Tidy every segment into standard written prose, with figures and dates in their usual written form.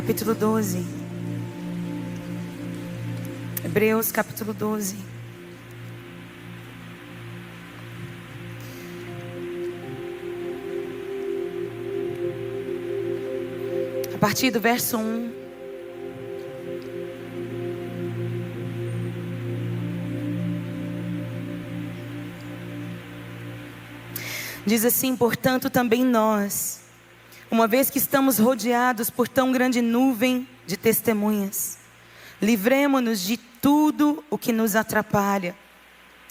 capítulo 12. Hebreus, capítulo 12. A partir do verso 1. Diz assim: portanto também nós, uma vez que estamos rodeados por tão grande nuvem de testemunhas, livremo-nos de tudo o que nos atrapalha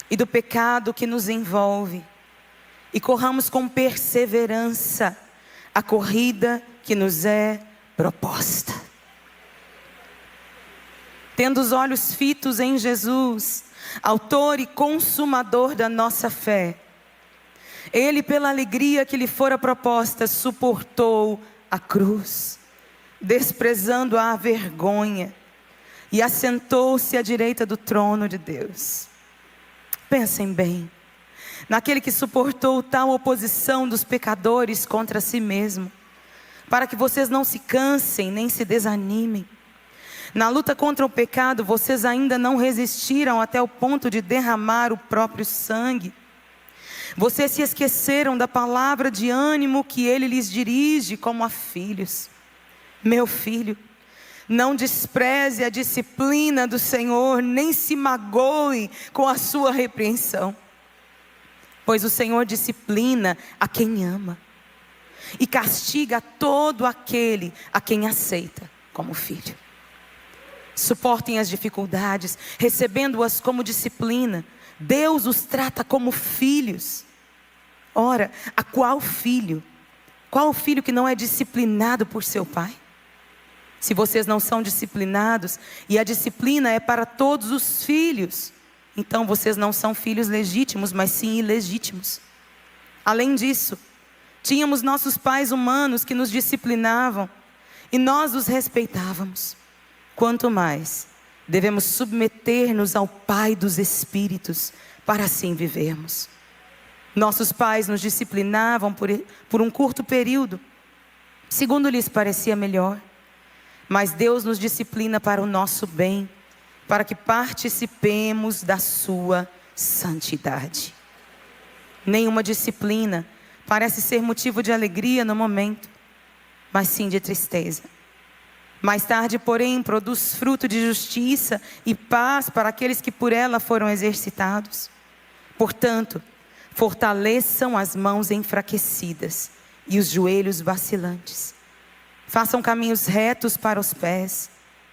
e do pecado que nos envolve, e corramos com perseverança a corrida que nos é proposta. Tendo os olhos fitos em Jesus, autor e consumador da nossa fé, Ele, pela alegria que lhe fora proposta, suportou a cruz, desprezando a vergonha, e assentou-se à direita do trono de Deus. Pensem bem, naquele que suportou tal oposição dos pecadores contra si mesmo, para que vocês não se cansem nem se desanimem. Na luta contra o pecado, vocês ainda não resistiram até o ponto de derramar o próprio sangue. Vocês se esqueceram da palavra de ânimo que Ele lhes dirige como a filhos. Meu filho, não despreze a disciplina do Senhor, nem se magoe com a sua repreensão. Pois o Senhor disciplina a quem ama, e castiga todo aquele a quem aceita como filho. Suportem as dificuldades, recebendo-as como disciplina. Deus os trata como filhos. Ora, a qual filho que não é disciplinado por seu pai? Se vocês não são disciplinados, e a disciplina é para todos os filhos, então vocês não são filhos legítimos, mas sim ilegítimos. Além disso, tínhamos nossos pais humanos que nos disciplinavam, e nós os respeitávamos. Quanto mais devemos submeter-nos ao Pai dos Espíritos, para assim vivermos. Nossos pais nos disciplinavam por um curto período, segundo lhes parecia melhor. Mas Deus nos disciplina para o nosso bem, para que participemos da sua santidade. Nenhuma disciplina parece ser motivo de alegria no momento, mas sim de tristeza. Mais tarde, porém, produz fruto de justiça e paz para aqueles que por ela foram exercitados. Portanto, fortaleçam as mãos enfraquecidas e os joelhos vacilantes. Façam caminhos retos para os pés,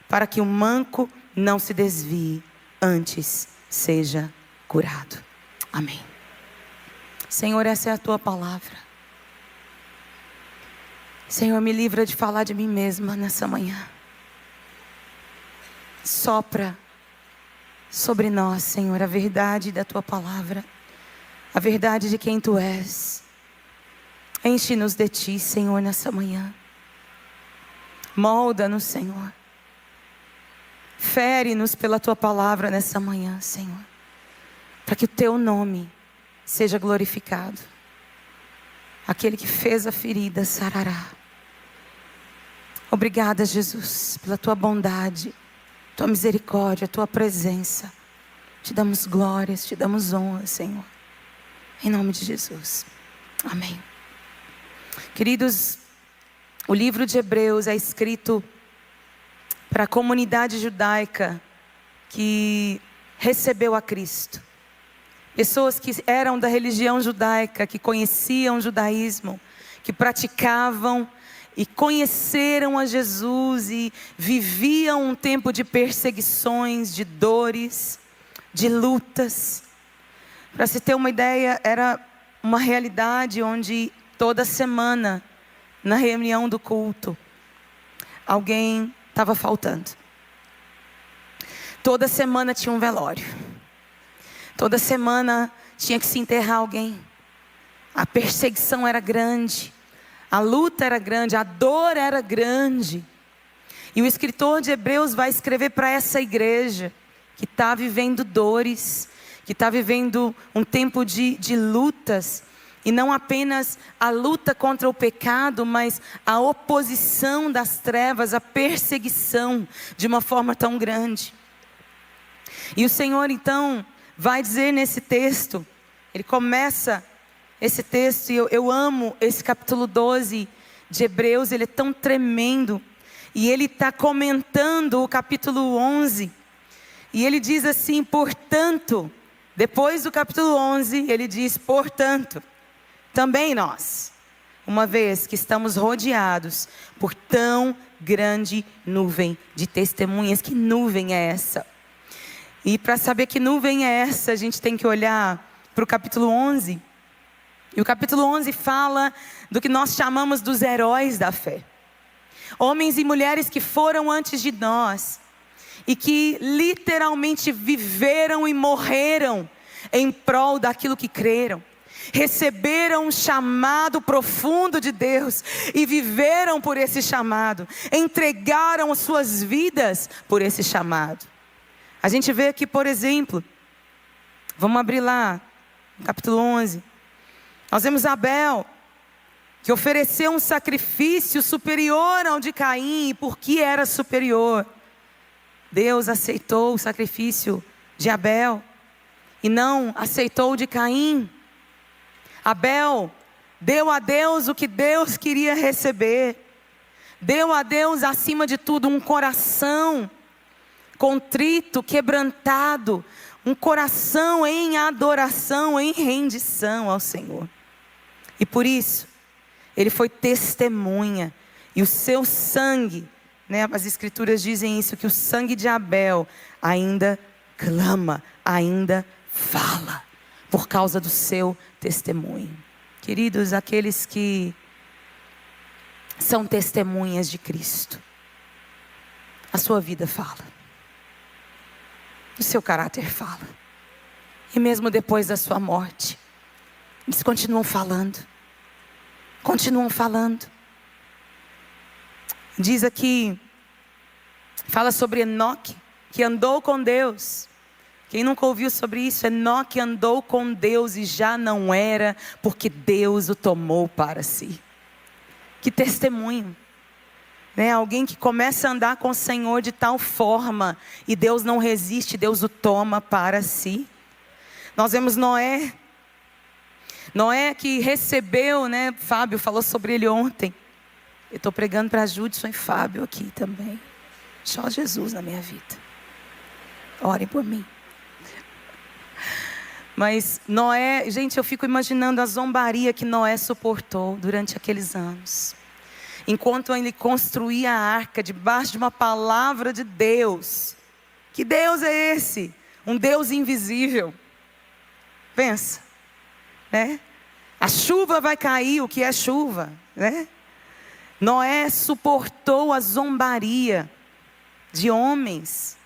para que o manco não se desvie, antes seja curado. Amém. Senhor, essa é a tua palavra. Senhor, me livra de falar de mim mesma nessa manhã. Sopra sobre nós, Senhor, a verdade da tua palavra, a verdade de quem tu és. Enche-nos de ti, Senhor, nessa manhã. Molda-nos, Senhor. Fere-nos pela tua palavra nessa manhã, Senhor, para que o teu nome seja glorificado. Aquele que fez a ferida sarará. Obrigada, Jesus, pela tua bondade, tua misericórdia, tua presença. Te damos glórias, te damos honra, Senhor. Em nome de Jesus. Amém. Queridos, o livro de Hebreus é escrito para a comunidade judaica que recebeu a Cristo. Pessoas que eram da religião judaica, que conheciam o judaísmo, que praticavam e conheceram a Jesus e viviam um tempo de perseguições, de dores, de lutas. Para se ter uma ideia, era uma realidade onde toda semana, na reunião do culto, alguém estava faltando. Toda semana tinha um velório. Toda semana tinha que se enterrar alguém. A perseguição era grande. A luta era grande, a dor era grande. E o escritor de Hebreus vai escrever para essa igreja que está vivendo dores, que está vivendo um tempo de lutas. E não apenas a luta contra o pecado, mas a oposição das trevas, a perseguição de uma forma tão grande. E o Senhor então vai dizer nesse texto, ele começa esse texto, e eu amo esse capítulo 12 de Hebreus, ele é tão tremendo. E ele está comentando o capítulo 11. E ele diz assim, portanto, depois do capítulo 11, ele diz, portanto, também nós, uma vez que estamos rodeados por tão grande nuvem de testemunhas. Que nuvem é essa? E para saber que nuvem é essa, a gente tem que olhar para o capítulo 11. E o capítulo 11 fala do que nós chamamos dos heróis da fé. Homens e mulheres que foram antes de nós e que literalmente viveram e morreram em prol daquilo que creram. Receberam um chamado profundo de Deus e viveram por esse chamado. Entregaram as suas vidas por esse chamado. A gente vê aqui, por exemplo, vamos abrir lá, no capítulo 11. Nós vemos Abel, que ofereceu um sacrifício superior ao de Caim. E por que era superior? Deus aceitou o sacrifício de Abel e não aceitou o de Caim. Abel deu a Deus o que Deus queria receber. Deu a Deus, acima de tudo, um coração contrito, quebrantado. Um coração em adoração, em rendição ao Senhor. E por isso, ele foi testemunha. E o seu sangue, as escrituras dizem isso, que o sangue de Abel ainda clama, ainda fala, por causa do seu testemunho. Queridos, aqueles que são testemunhas de Cristo, a sua vida fala, o seu caráter fala. E mesmo depois da sua morte, eles continuam falando. Continuam falando. Diz aqui, fala sobre Enoque, que andou com Deus. Quem nunca ouviu sobre isso? Enoque andou com Deus e já não era, porque Deus o tomou para si. Que testemunho. Alguém que começa a andar com o Senhor de tal forma, e Deus não resiste, Deus o toma para si. Nós vemos Noé. Noé que recebeu, Fábio falou sobre ele ontem. Eu estou pregando para Judson e Fábio aqui também. Só Jesus na minha vida. Orem por mim. Mas Noé, gente, eu fico imaginando a zombaria que Noé suportou durante aqueles anos. Enquanto ele construía a arca debaixo de uma palavra de Deus. Que Deus é esse? Um Deus invisível. Pensa, A chuva vai cair, o que é chuva, Noé suportou a zombaria de homens,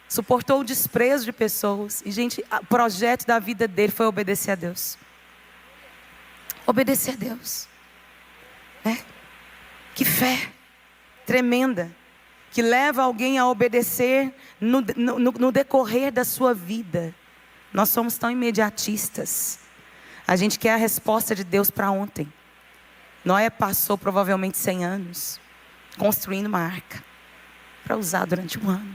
suportou o desprezo de pessoas. E gente, o projeto da vida dele foi obedecer a Deus. Obedecer a Deus, Que fé tremenda, que leva alguém a obedecer no decorrer da sua vida. Nós somos tão imediatistas. A gente quer a resposta de Deus para ontem. Noé passou provavelmente 100 anos construindo uma arca para usar durante um ano.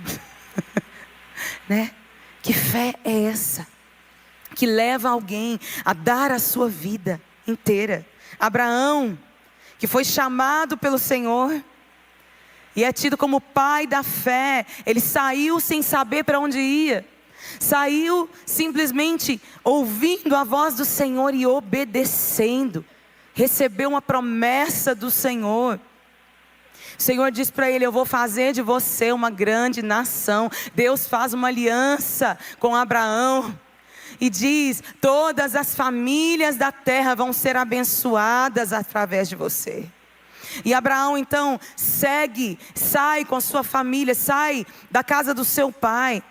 Que fé é essa? Que leva alguém a dar a sua vida inteira. Abraão, que foi chamado pelo Senhor e é tido como pai da fé. Ele saiu sem saber para onde ia. Saiu simplesmente ouvindo a voz do Senhor e obedecendo. Recebeu uma promessa do Senhor. O Senhor diz para ele: eu vou fazer de você uma grande nação. Deus faz uma aliança com Abraão e diz: todas as famílias da terra vão ser abençoadas através de você. E Abraão então sai com a sua família, sai da casa do seu pai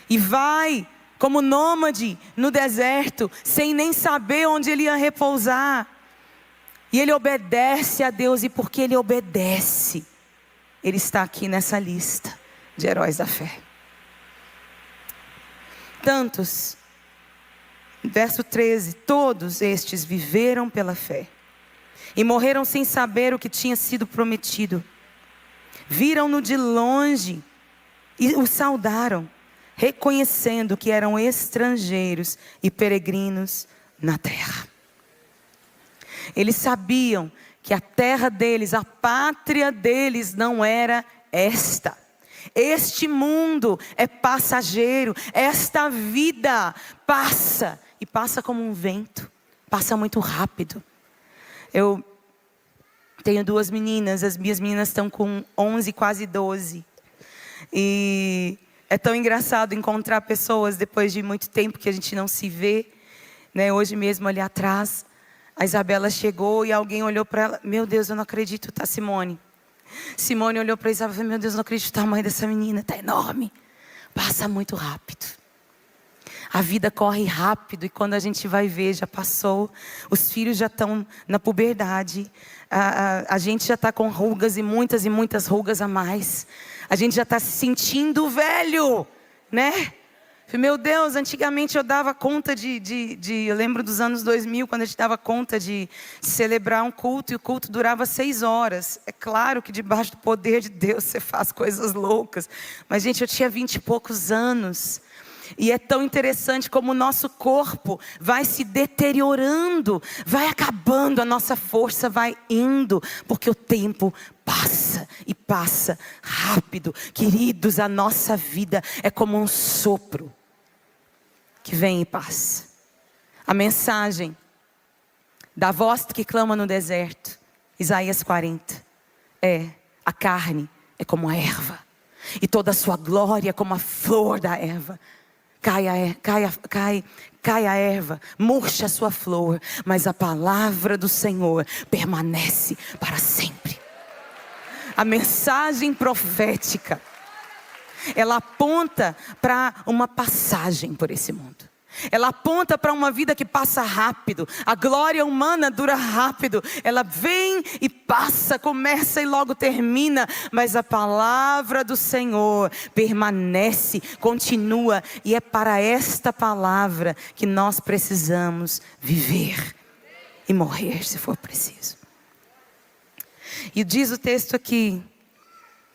e vai como nômade no deserto, sem nem saber onde ele ia repousar. E ele obedece a Deus, e porque ele obedece, ele está aqui nessa lista de heróis da fé. Tantos Verso 13: todos estes viveram pela fé e morreram sem saber o que tinha sido prometido. Viram-no de longe e o saudaram, reconhecendo que eram estrangeiros e peregrinos na terra. Eles sabiam que a terra deles, a pátria deles não era esta. Este mundo é passageiro, esta vida passa, e passa como um vento, passa muito rápido. Eu tenho 2 meninas, as minhas meninas estão com 11, quase 12. E é tão engraçado encontrar pessoas depois de muito tempo que a gente não se vê, né? Hoje mesmo ali atrás, a Isabela chegou e alguém olhou para ela: meu Deus, eu não acredito, tá, Simone? Simone olhou para a Isabela e falou: meu Deus, eu não acredito, o tamanho dessa menina, tá enorme. Passa muito rápido. A vida corre rápido e quando a gente vai ver, já passou. Os filhos já estão na puberdade. A gente já está com rugas e muitas rugas a mais. A gente já está se sentindo velho, né? Meu Deus, antigamente eu dava conta eu lembro dos anos 2000, quando a gente dava conta de celebrar um culto, e o culto durava 6 horas. É claro que debaixo do poder de Deus você faz coisas loucas. Mas, gente, eu tinha 20 e poucos anos. E é tão interessante como o nosso corpo vai se deteriorando, vai acabando, a nossa força vai indo, porque o tempo passa e passa rápido. Queridos, a nossa vida é como um sopro que vem e passa. A mensagem da voz que clama no deserto, Isaías 40, a carne é como a erva, e toda a sua glória como a flor da erva. Cai a erva, murcha a sua flor, mas a palavra do Senhor permanece para sempre. A mensagem profética, ela aponta para uma passagem por esse mundo. Ela aponta para uma vida que passa rápido. A glória humana dura rápido. Ela vem e passa, começa e logo termina. Mas a palavra do Senhor permanece, continua. E é para esta palavra que nós precisamos viver e morrer, se for preciso. E diz o texto aqui,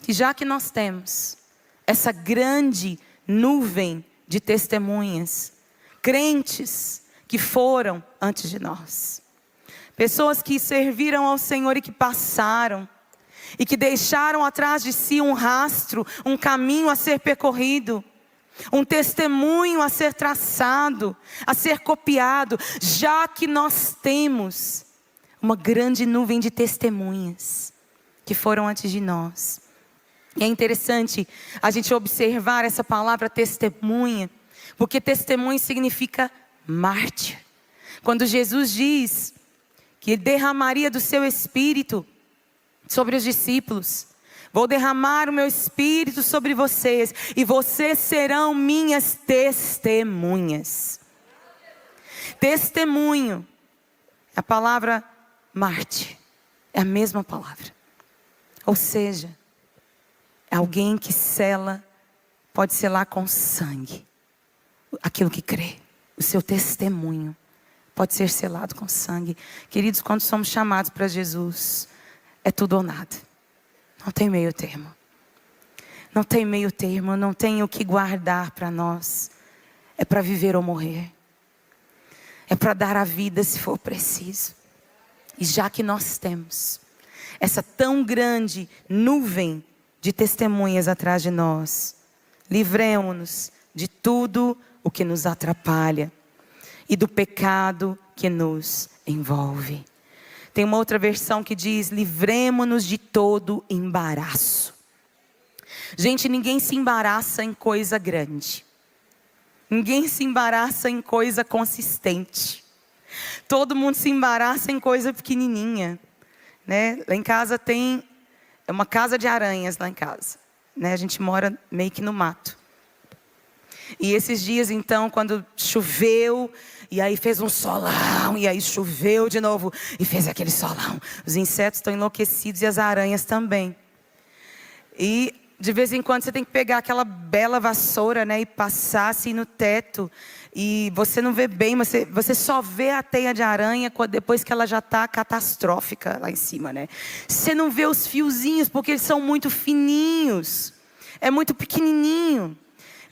que já que nós temos essa grande nuvem de testemunhas, crentes que foram antes de nós, pessoas que serviram ao Senhor e que passaram, e que deixaram atrás de si um rastro, um caminho a ser percorrido, um testemunho a ser traçado, a ser copiado. Já que nós temos uma grande nuvem de testemunhas que foram antes de nós. E é interessante a gente observar essa palavra testemunha, porque testemunho significa mártir. Quando Jesus diz que derramaria do seu espírito sobre os discípulos: vou derramar o meu espírito sobre vocês, e vocês serão minhas testemunhas. Testemunho, a palavra mártir é a mesma palavra. Ou seja, é alguém que sela, pode selar com sangue aquilo que crê. O seu testemunho pode ser selado com sangue. Queridos, quando somos chamados para Jesus, é tudo ou nada. Não tem meio termo. Não tem meio termo, não tem o que guardar para nós. É para viver ou morrer. É para dar a vida se for preciso. E já que nós temos essa tão grande nuvem de testemunhas atrás de nós, livremos-nos de tudo o que nos atrapalha e do pecado que nos envolve. Tem uma outra versão que diz: livremo-nos de todo embaraço. Gente, ninguém se embaraça em coisa grande. Ninguém se embaraça em coisa consistente. Todo mundo se embaraça em coisa pequenininha, né? Lá em casa tem uma casa de aranhas lá em casa, né? A gente mora meio que no mato. E esses dias então, quando choveu, e aí fez um solão, e aí choveu de novo, e fez aquele solão. Os insetos estão enlouquecidos e as aranhas também. E de vez em quando você tem que pegar aquela bela vassoura, né, e passar assim no teto. E você não vê bem, mas você só vê a teia de aranha depois que ela já está catastrófica lá em cima, né? Você não vê os fiozinhos porque eles são muito fininhos. É muito pequenininho,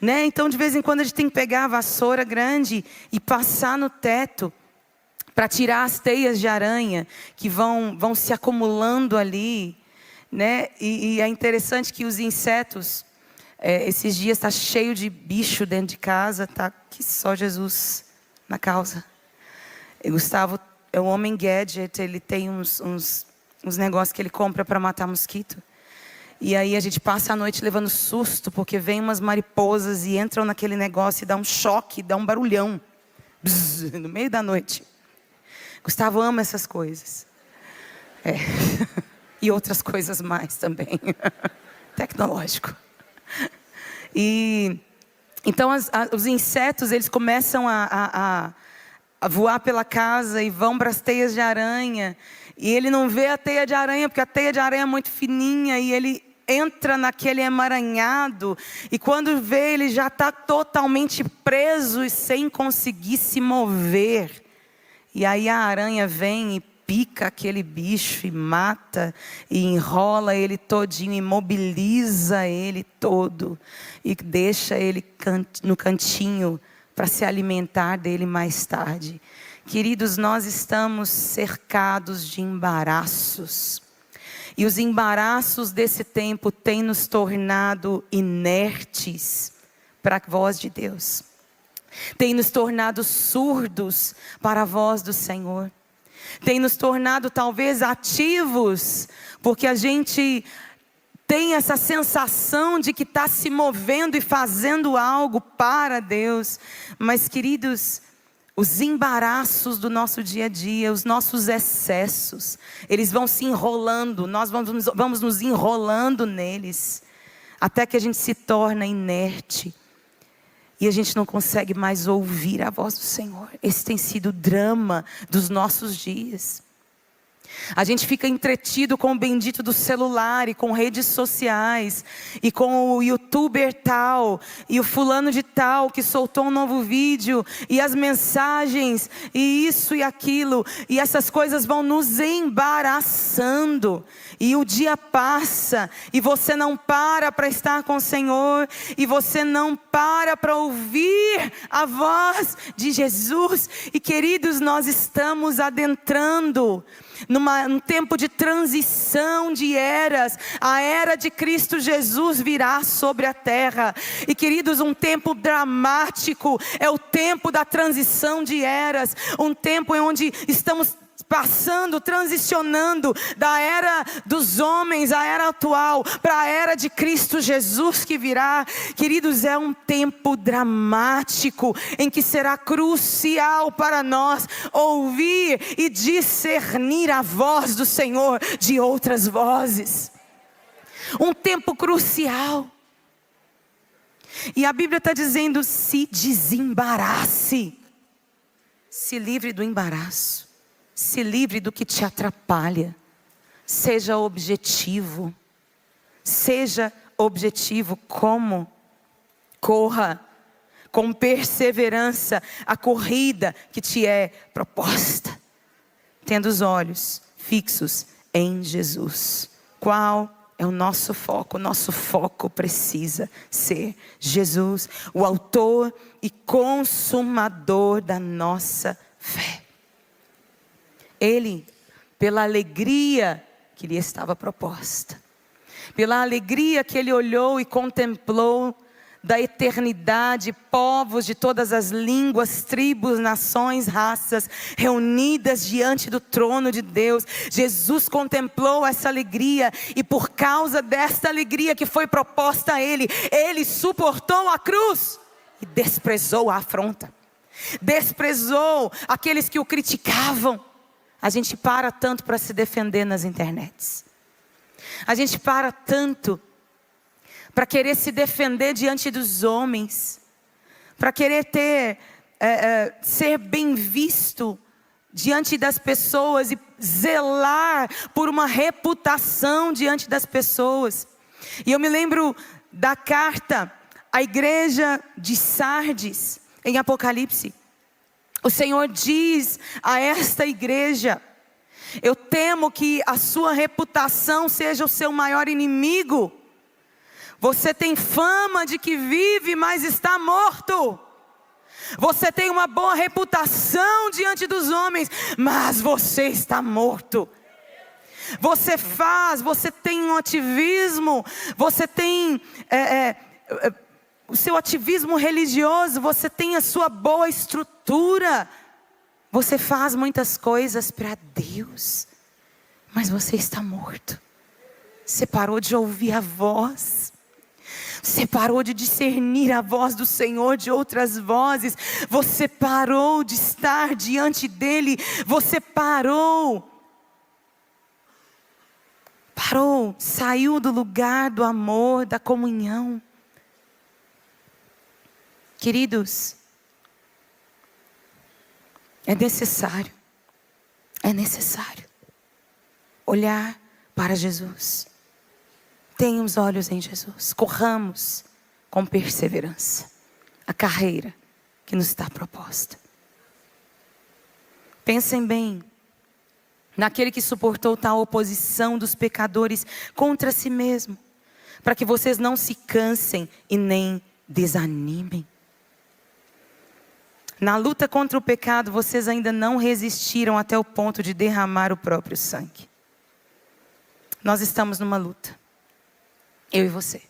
né? Então de vez em quando a gente tem que pegar a vassoura grande e passar no teto para tirar as teias de aranha que vão se acumulando ali, né? E é interessante que os insetos, esses dias está cheio de bicho dentro de casa, tá? Que só Jesus na causa. E Gustavo é um homem gadget, ele tem uns negócios que ele compra para matar mosquito. E aí a gente passa a noite levando susto, porque vem umas mariposas e entram naquele negócio e dá um choque, dá um barulhão. Bzz, no meio da noite. Gustavo ama essas coisas. E outras coisas mais também. Tecnológico. E então os insetos, eles começam a voar pela casa e vão para as teias de aranha. E ele não vê a teia de aranha, porque a teia de aranha é muito fininha. E ele entra naquele emaranhado. E quando vê, ele já está totalmente preso e sem conseguir se mover. E aí a aranha vem e pica aquele bicho e mata, e enrola ele todinho, imobiliza ele todo, e deixa ele no cantinho para se alimentar dele mais tarde. Queridos, nós estamos cercados de embaraços, e os embaraços desse tempo têm nos tornado inertes para a voz de Deus. Tem nos tornado surdos para a voz do Senhor. Tem nos tornado talvez ativos, porque a gente tem essa sensação de que está se movendo e fazendo algo para Deus. Mas queridos, os embaraços do nosso dia a dia, os nossos excessos, eles vão se enrolando, nós vamos nos enrolando neles, até que a gente se torna inerte. E a gente não consegue mais ouvir a voz do Senhor. Esse tem sido o drama dos nossos dias. A gente fica entretido com o bendito do celular e com redes sociais e com o youtuber tal e o fulano de tal que soltou um novo vídeo e as mensagens e isso e aquilo, e essas coisas vão nos embaraçando e o dia passa e você não para estar com o Senhor e você não para ouvir a voz de Jesus. E queridos, nós estamos adentrando num tempo de transição de eras. A era de Cristo Jesus virá sobre a terra. E queridos, um tempo dramático é o tempo da transição de eras. Um tempo em onde estamos transicionando da era dos homens, a era atual, para a era de Cristo Jesus que virá. Queridos, é um tempo dramático, em que será crucial para nós ouvir e discernir a voz do Senhor de outras vozes. Um tempo crucial. E a Bíblia está dizendo: se desembarace, se livre do embaraço. Se livre do que te atrapalha. Seja objetivo. Seja objetivo. Como? Corra com perseverança a corrida que te é proposta, tendo os olhos fixos em Jesus. Qual é o nosso foco? O nosso foco precisa ser Jesus, o autor e consumador da nossa fé. Ele, pela alegria que lhe estava proposta, pela alegria que ele olhou e contemplou da eternidade, povos de todas as línguas, tribos, nações, raças, reunidas diante do trono de Deus. Jesus contemplou essa alegria, e por causa desta alegria que foi proposta a ele, ele suportou a cruz e desprezou a afronta, desprezou aqueles que o criticavam. A gente para tanto para se defender nas internets. A gente para tanto para querer se defender diante dos homens. Para querer ser bem visto diante das pessoas e zelar por uma reputação diante das pessoas. E eu me lembro da carta à igreja de Sardes, em Apocalipse. O Senhor diz a esta igreja: eu temo que a sua reputação seja o seu maior inimigo. Você tem fama de que vive, mas está morto. Você tem uma boa reputação diante dos homens, mas você está morto. Você tem um ativismo, você tem o seu ativismo religioso, você tem a sua boa estrutura. Você faz muitas coisas para Deus, mas você está morto. Você parou de ouvir a voz. Você parou de discernir a voz do Senhor de outras vozes. Você parou de estar diante dEle. Você parou, saiu do lugar do amor, da comunhão. Queridos, é necessário olhar para Jesus. Tenha os olhos em Jesus. Corramos com perseverança a carreira que nos está proposta. Pensem bem naquele que suportou tal oposição dos pecadores contra si mesmo, para que vocês não se cansem e nem desanimem. Na luta contra o pecado, vocês ainda não resistiram até o ponto de derramar o próprio sangue. Nós estamos numa luta. Eu e você.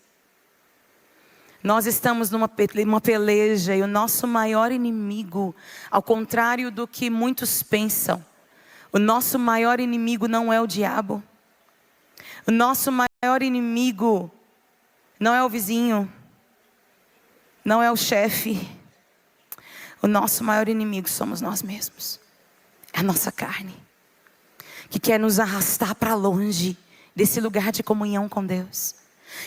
Nós estamos numa peleja, e o nosso maior inimigo, ao contrário do que muitos pensam, o nosso maior inimigo não é o diabo. O nosso maior inimigo não é o vizinho, não é o chefe. O nosso maior inimigo somos nós mesmos. É a nossa carne, que quer nos arrastar para longe desse lugar de comunhão com Deus,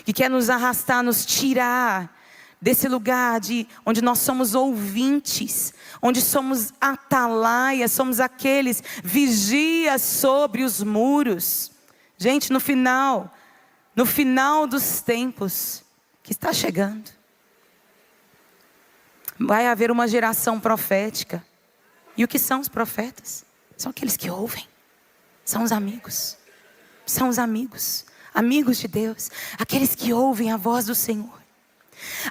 que quer nos arrastar, nos tirar desse lugar onde nós somos ouvintes, onde somos atalaias, somos aqueles vigias sobre os muros. Gente, no final dos tempos que está chegando, vai haver uma geração profética. E o que são os profetas? São aqueles que ouvem, são os amigos. São os amigos de Deus, aqueles que ouvem a voz do Senhor,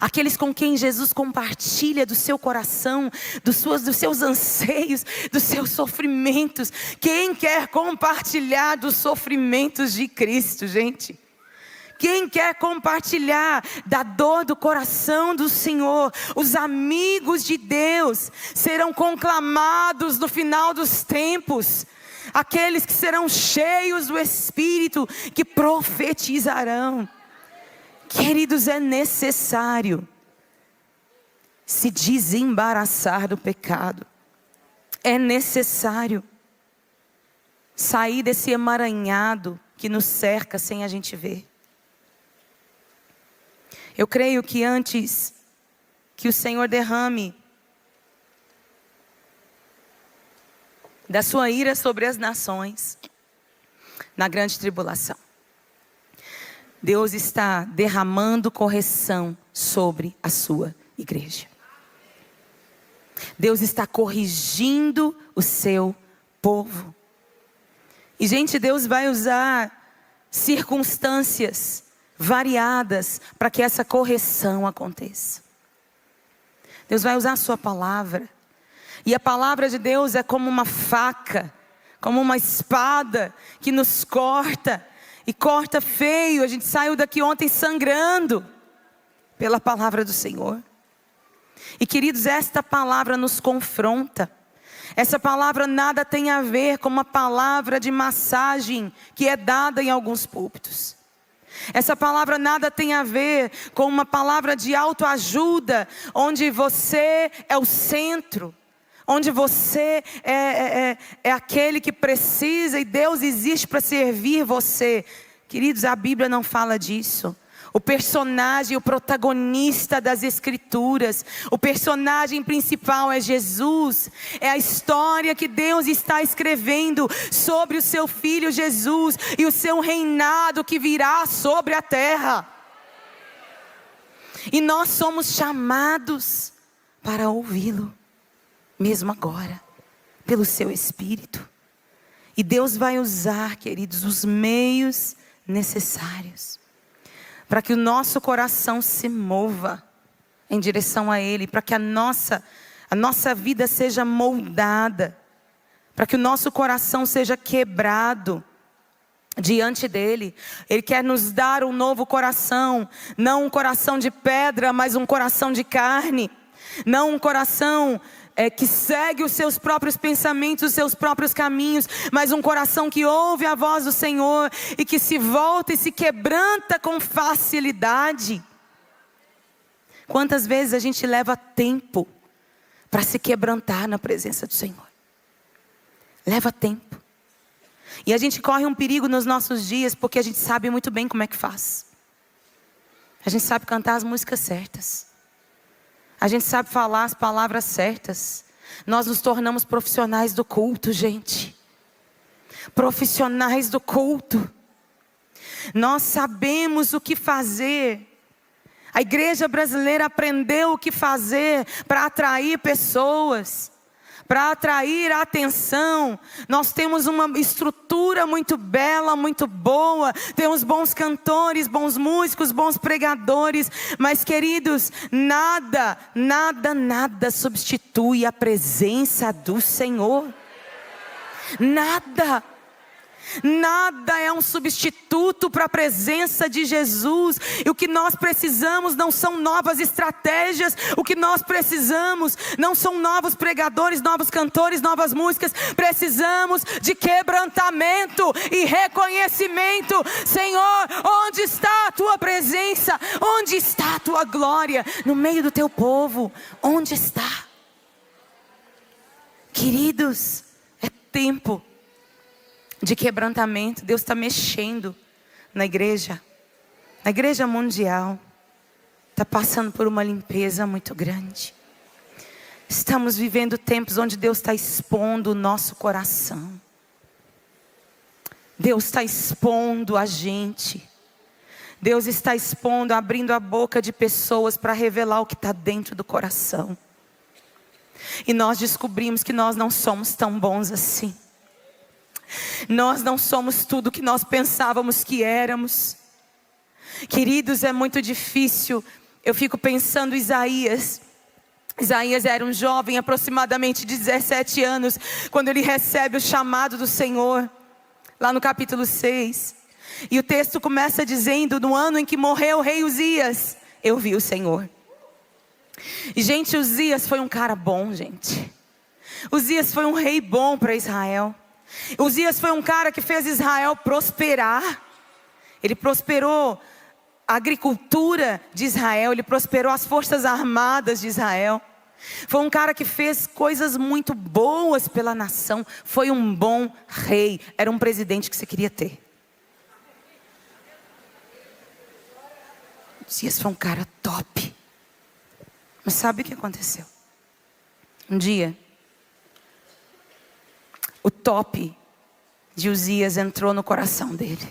aqueles com quem Jesus compartilha do seu coração, dos seus anseios, dos seus sofrimentos. Quem quer compartilhar dos sofrimentos de Cristo, gente? Quem quer compartilhar da dor do coração do Senhor? Os amigos de Deus serão conclamados no final dos tempos. Aqueles que serão cheios do Espírito, que profetizarão. Queridos, é necessário se desembaraçar do pecado. É necessário sair desse emaranhado que nos cerca sem a gente ver. Eu creio que antes que o Senhor derrame da sua ira sobre as nações, na grande tribulação, Deus está derramando correção sobre a sua igreja. Deus está corrigindo o seu povo. E, gente, Deus vai usar circunstâncias variadas para que essa correção aconteça. Deus vai usar a sua palavra. E a palavra de Deus é como uma faca, como uma espada que nos corta, e corta feio. A gente saiu daqui ontem sangrando pela palavra do Senhor. E, queridos, esta palavra nos confronta. Essa palavra nada tem a ver com uma palavra de massagem que é dada em alguns púlpitos. Essa palavra nada tem a ver com uma palavra de autoajuda, onde você é o centro, onde você é aquele que precisa e Deus existe para servir você. Queridos, a Bíblia não fala disso. O personagem, o protagonista das Escrituras, o personagem principal é Jesus. É a história que Deus está escrevendo sobre o seu Filho Jesus e o seu reinado que virá sobre a terra. E nós somos chamados para ouvi-lo, mesmo agora, pelo seu Espírito. E Deus vai usar, queridos, os meios necessários para que o nosso coração se mova em direção a Ele, para que a nossa vida seja moldada, para que o nosso coração seja quebrado diante dEle. Ele quer nos dar um novo coração, não um coração de pedra, mas um coração de carne, não um coração que segue os seus próprios pensamentos, os seus próprios caminhos, mas um coração que ouve a voz do Senhor e que se volta e se quebranta com facilidade. Quantas vezes a gente leva tempo para se quebrantar na presença do Senhor? Leva tempo. E a gente corre um perigo nos nossos dias, porque a gente sabe muito bem como é que faz. A gente sabe cantar as músicas certas. A gente sabe falar as palavras certas. Nós nos tornamos profissionais do culto, gente. Profissionais do culto. Nós sabemos o que fazer. A igreja brasileira aprendeu o que fazer para atrair pessoas, para atrair a atenção. Nós temos uma estrutura muito bela, muito boa. Temos bons cantores, bons músicos, bons pregadores. Mas, queridos, nada substitui a presença do Senhor. Nada é um substituto para a presença de Jesus. E o que nós precisamos não são novas estratégias. O que nós precisamos não são novos pregadores, novos cantores, novas músicas. Precisamos de quebrantamento e reconhecimento. Senhor, onde está a tua presença? Onde está a tua glória? No meio do teu povo, onde está? Queridos, é tempo de quebrantamento. Deus está mexendo na igreja mundial. Está passando por uma limpeza muito grande. Estamos vivendo tempos onde Deus está expondo o nosso coração. Deus está expondo a gente. Deus está expondo, abrindo a boca de pessoas para revelar o que está dentro do coração. E nós descobrimos que nós não somos tão bons assim. Nós não somos tudo que nós pensávamos que éramos. Queridos, é muito difícil. Eu fico pensando em Isaías. Isaías era um jovem, aproximadamente de 17 anos, quando ele recebe o chamado do Senhor, lá no capítulo 6. E o texto começa dizendo: no ano em que morreu o rei Uzias, eu vi o Senhor. E, gente, Uzias foi um cara bom, gente. Uzias foi um rei bom para Israel. Uzias foi um cara que fez Israel prosperar. Ele prosperou a agricultura de Israel. Ele prosperou as forças armadas de Israel. Foi um cara que fez coisas muito boas pela nação. Foi um bom rei. Era um presidente que você queria ter. Uzias foi um cara top. Mas sabe o que aconteceu? Um dia, o top de Uzias entrou no coração dele.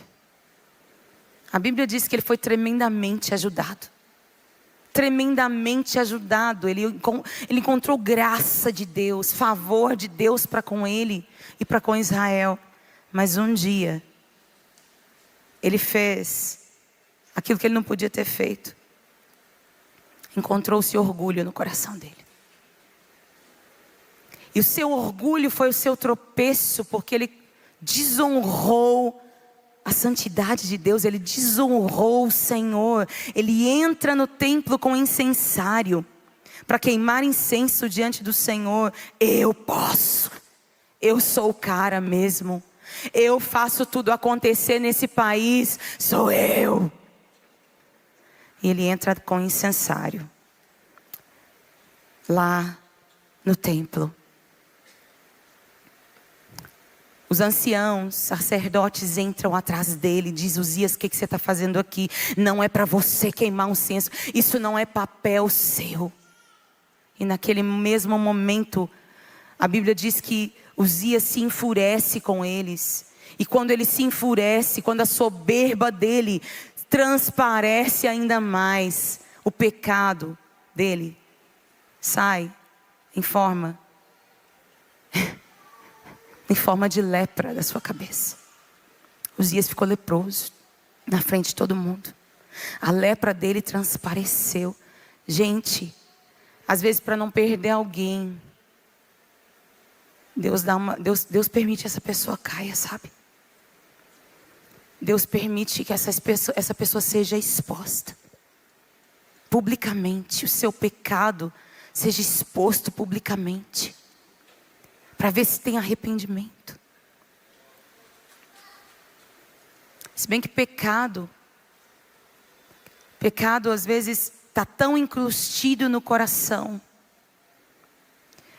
A Bíblia diz que ele foi tremendamente ajudado. Tremendamente ajudado. Ele encontrou graça de Deus, favor de Deus para com ele e para com Israel. Mas um dia, ele fez aquilo que ele não podia ter feito. Encontrou-se orgulho no coração dele. E o seu orgulho foi o seu tropeço, porque ele desonrou a santidade de Deus. Ele desonrou o Senhor. Ele entra no templo com incensário para queimar incenso diante do Senhor. Eu posso. Eu sou o cara mesmo. Eu faço tudo acontecer nesse país. Sou eu. E ele entra com incensário lá no templo. Os anciãos, sacerdotes entram atrás dele. Diz: Uzias, o que você está fazendo aqui? Não é para você queimar um incenso. Isso não é papel seu. E naquele mesmo momento, a Bíblia diz que Uzias se enfurece com eles. E quando ele se enfurece, quando a soberba dele transparece ainda mais, o pecado dele sai em forma de lepra da sua cabeça. Uzias ficou leproso na frente de todo mundo. A lepra dele transpareceu. Gente, às vezes para não perder alguém, Deus permite essa pessoa caia, sabe? Deus permite que essa pessoa seja exposta publicamente. O seu pecado seja exposto publicamente, para ver se tem arrependimento. Se bem que pecado às vezes está tão incrustido no coração.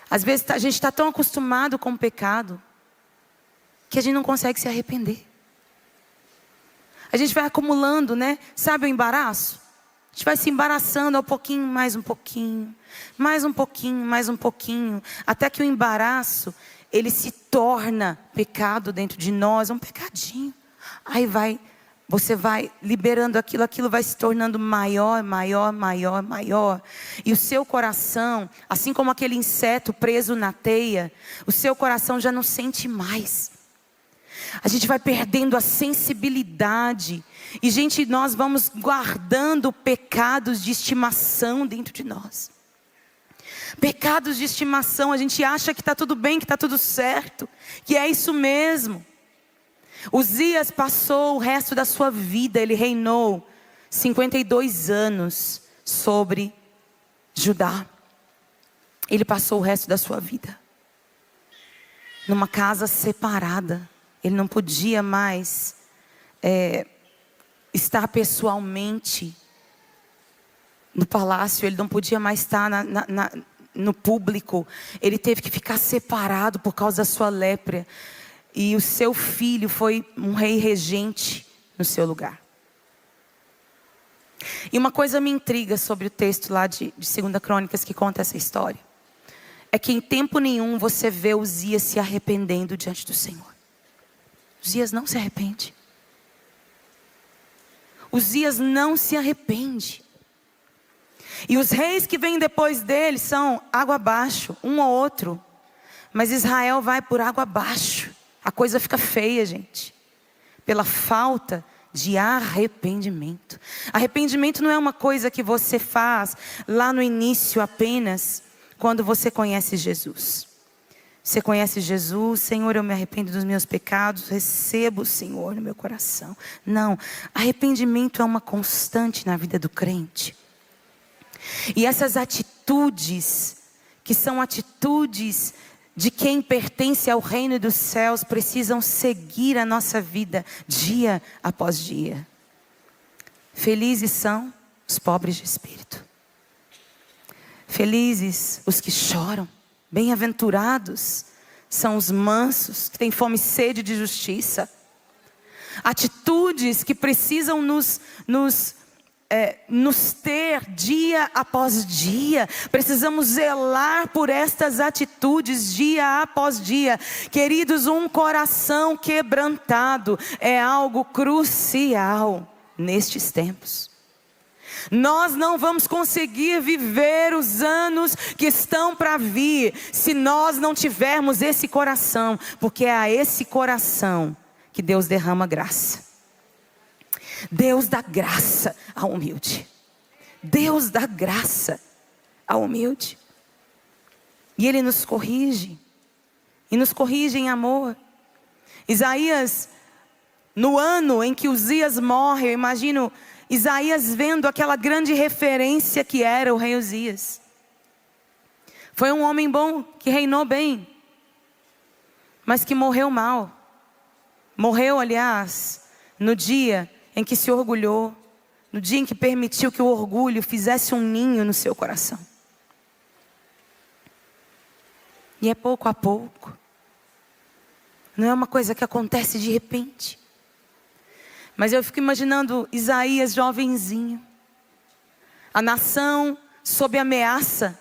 Às vezes a gente está tão acostumado com o pecado que a gente não consegue se arrepender. A gente vai acumulando, né? Sabe o embaraço? A gente vai se embaraçando ao pouquinho, mais um pouquinho, mais um pouquinho, mais um pouquinho, até que o embaraço, ele se torna pecado dentro de nós, é um pecadinho. Aí você vai liberando aquilo vai se tornando maior, maior, maior, maior. E o seu coração, assim como aquele inseto preso na teia, o seu coração já não sente mais. A gente vai perdendo a sensibilidade. E gente, nós vamos guardando pecados de estimação dentro de nós. Pecados de estimação, a gente acha que está tudo bem, que está tudo certo, que é isso mesmo. Uzias passou o resto da sua vida, ele reinou 52 anos sobre Judá. Ele passou o resto da sua vida numa casa separada. Ele não podia mais estar pessoalmente no palácio. Ele não podia mais estar no público. Ele teve que ficar separado por causa da sua lepra. E o seu filho foi um rei regente no seu lugar. E uma coisa me intriga sobre o texto lá de 2 Crônicas que conta essa história. É que em tempo nenhum você vê Uzias se arrependendo diante do Senhor. Uzias não se arrepende. Uzias não se arrepende. E os reis que vêm depois dele são água abaixo, um ou outro. Mas Israel vai por água abaixo. A coisa fica feia, gente. Pela falta de arrependimento. Arrependimento não é uma coisa que você faz lá no início apenas, quando você conhece Jesus. Você conhece Jesus: Senhor, eu me arrependo dos meus pecados, recebo o Senhor no meu coração. Não, arrependimento é uma constante na vida do crente. E essas atitudes, que são atitudes de quem pertence ao reino dos céus, precisam seguir a nossa vida dia após dia. Felizes são os pobres de espírito. Felizes os que choram. Bem-aventurados são os mansos, que têm fome e sede de justiça. Atitudes que precisam nos ter dia após dia. Precisamos zelar por estas atitudes dia após dia. Queridos, um coração quebrantado é algo crucial nestes tempos. Nós não vamos conseguir viver os anos que estão para vir se nós não tivermos esse coração, porque é a esse coração que Deus derrama graça. Deus dá graça ao humilde. Deus dá graça ao humilde. E Ele nos corrige. E nos corrige em amor. Isaías, no ano em que Uzias morre, eu imagino Isaías vendo aquela grande referência que era o rei Uzias. Foi um homem bom, que reinou bem, mas que morreu mal. Morreu, aliás, no dia em que se orgulhou, no dia em que permitiu que o orgulho fizesse um ninho no seu coração. E é pouco a pouco Não é uma coisa que acontece de repente. Mas eu fico imaginando Isaías jovenzinho. A nação sob ameaça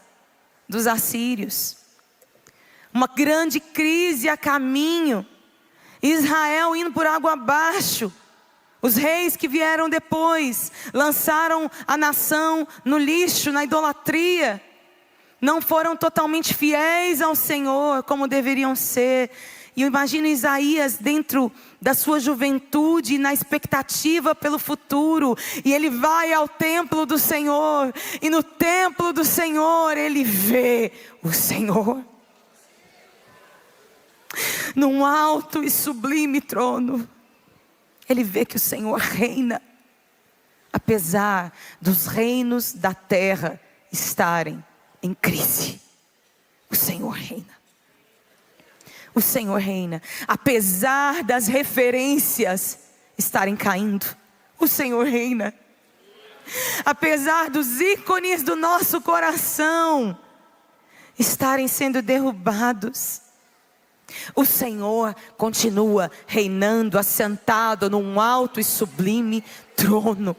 dos assírios. Uma grande crise a caminho. Israel indo por água abaixo. Os reis que vieram depois lançaram a nação no lixo, na idolatria. Não foram totalmente fiéis ao Senhor como deveriam ser. E eu imagino Isaías dentro da sua juventude, na expectativa pelo futuro. E ele vai ao templo do Senhor. E no templo do Senhor ele vê o Senhor. Num alto e sublime trono. Ele vê que o Senhor reina. Apesar dos reinos da terra estarem em crise. O Senhor reina. O Senhor reina. Apesar das referências estarem caindo. O Senhor reina. Apesar dos ícones do nosso coração estarem sendo derrubados. O Senhor continua reinando, assentado num alto e sublime trono.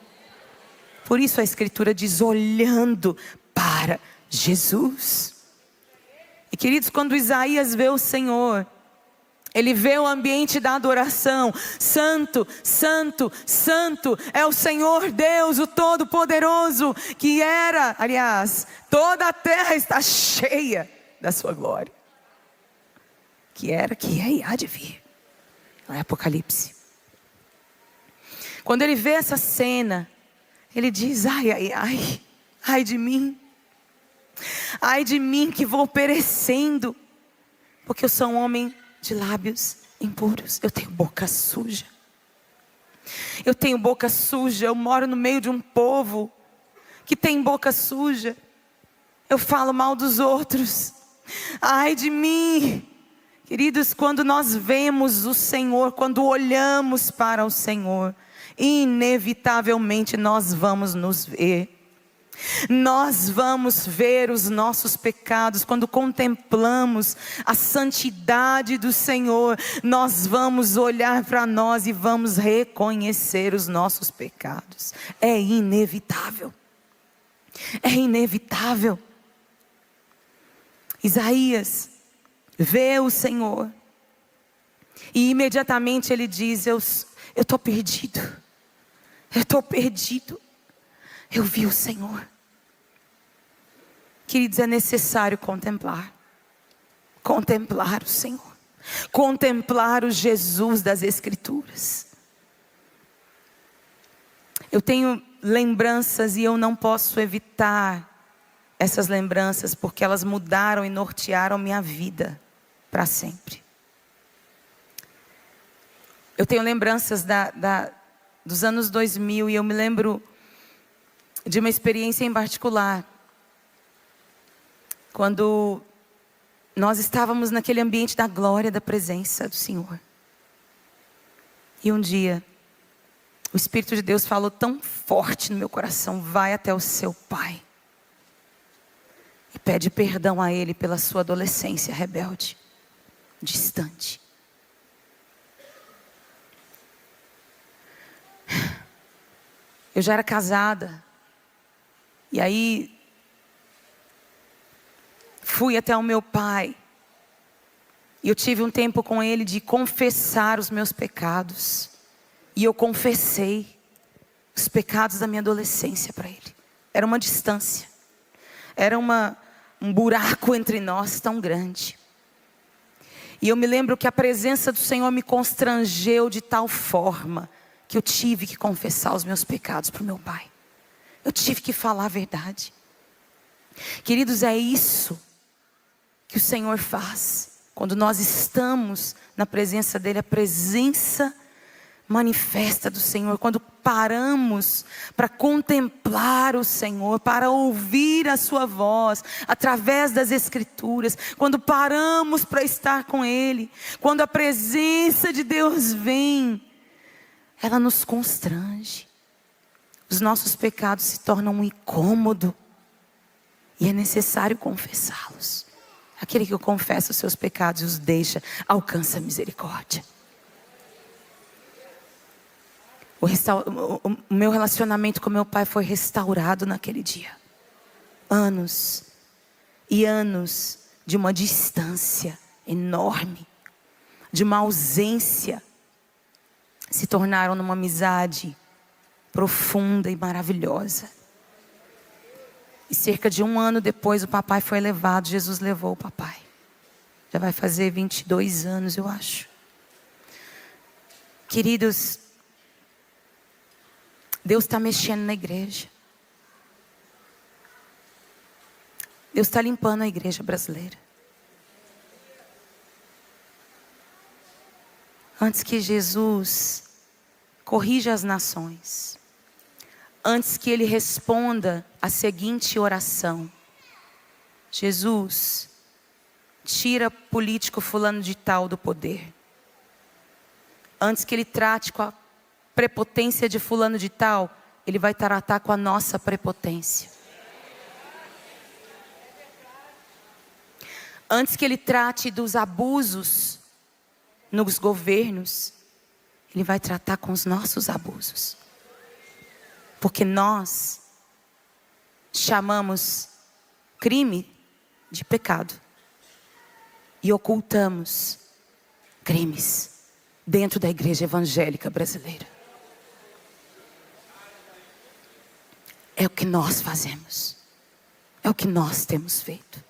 Por isso a Escritura diz, olhando para Jesus. E queridos, quando Isaías vê o Senhor, ele vê o ambiente da adoração. Santo, santo, santo é o Senhor Deus, o Todo-Poderoso, que era, aliás, toda a terra está cheia da sua glória. Que era, que é e há de vir. Não é Apocalipse. Quando ele vê essa cena, ele diz, ai, ai, ai, ai de mim. Ai de mim que vou perecendo, porque eu sou um homem de lábios impuros. Eu tenho boca suja. Eu tenho boca suja. Eu moro no meio de um povo que tem boca suja. Eu falo mal dos outros. Ai de mim. Queridos, quando nós vemos o Senhor, quando olhamos para o Senhor, inevitavelmente nós vamos nos ver. Nós vamos ver os nossos pecados. Quando contemplamos a santidade do Senhor, nós vamos olhar para nós e vamos reconhecer os nossos pecados. É inevitável. É inevitável. Isaías vê o Senhor e imediatamente ele diz, eu estou perdido. Eu estou perdido. Eu vi o Senhor. Queridos, é necessário contemplar. Contemplar o Senhor. Contemplar o Jesus das Escrituras. Eu tenho lembranças e eu não posso evitar essas lembranças, porque elas mudaram e nortearam minha vida para sempre. Eu tenho lembranças dos anos 2000 e eu me lembro de uma experiência em particular, quando nós estávamos naquele ambiente da glória, da presença do Senhor. E um dia, o Espírito de Deus falou tão forte no meu coração, vai até o seu pai e pede perdão a ele pela sua adolescência rebelde, distante. Eu já era casada. E aí, fui até o meu pai. E eu tive um tempo com ele de confessar os meus pecados. E eu confessei os pecados da minha adolescência para ele. Era uma distância. Era um buraco entre nós tão grande. E eu me lembro que a presença do Senhor me constrangeu de tal forma que eu tive que confessar os meus pecados para o meu pai. Eu tive que falar a verdade. Queridos, é isso que o Senhor faz. Quando nós estamos na presença dEle, a presença manifesta do Senhor. Quando paramos para contemplar o Senhor, para ouvir a sua voz, através das Escrituras. Quando paramos para estar com Ele. Quando a presença de Deus vem, ela nos constrange. Os nossos pecados se tornam um incômodo. E é necessário confessá-los. Aquele que confessa os seus pecados e os deixa, alcança a misericórdia. O meu relacionamento com meu pai foi restaurado naquele dia. Anos e anos de uma distância enorme, de uma ausência, se tornaram numa amizade profunda e maravilhosa. E cerca de 1 ano depois o papai foi levado, Jesus levou o papai. Já vai fazer 22 anos, eu acho. Queridos, Deus está mexendo na igreja. Deus está limpando a igreja brasileira. Antes que Jesus corrija as nações, antes que Ele responda a seguinte oração: Jesus, tira político fulano de tal do poder. Antes que Ele trate com a prepotência de fulano de tal, Ele vai tratar com a nossa prepotência. Antes que Ele trate dos abusos nos governos, Ele vai tratar com os nossos abusos. Porque nós chamamos crime de pecado e ocultamos crimes dentro da igreja evangélica brasileira. É o que nós fazemos. É o que nós temos feito.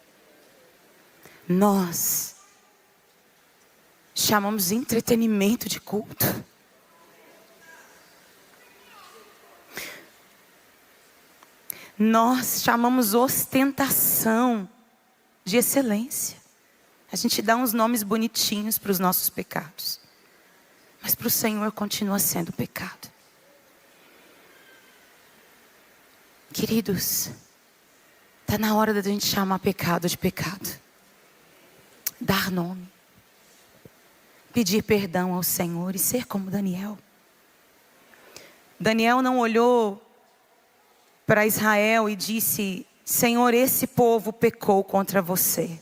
Nós chamamos entretenimento de culto. Nós chamamos ostentação de excelência. A gente dá uns nomes bonitinhos para os nossos pecados, mas para o Senhor continua sendo pecado. Queridos, está na hora da gente chamar pecado de pecado. Dar nome. Pedir perdão ao Senhor e ser como Daniel. Daniel não olhou para Israel e disse: Senhor, esse povo pecou contra você.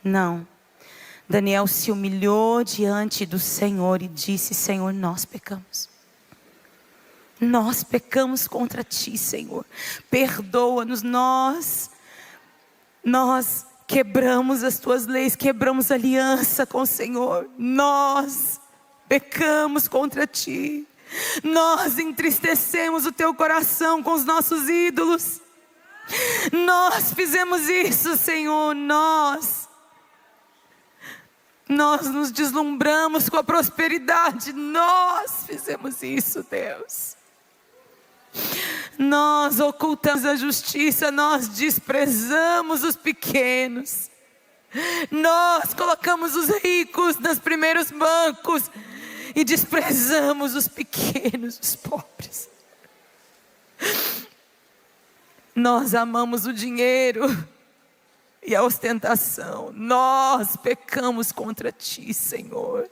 Não. Daniel se humilhou diante do Senhor e disse: Senhor, nós pecamos. Nós pecamos contra ti, Senhor. Perdoa-nos. Nós quebramos as tuas leis, quebramos aliança com o Senhor. Nós pecamos contra ti. Nós entristecemos o teu coração com os nossos ídolos. Nós fizemos isso, Senhor. Nós nos deslumbramos com a prosperidade. Nós fizemos isso, Deus. Nós ocultamos a justiça. Nós desprezamos os pequenos. Nós colocamos os ricos nos primeiros bancos e desprezamos os pequenos, os pobres. Nós amamos o dinheiro e a ostentação. Nós pecamos contra ti, Senhor.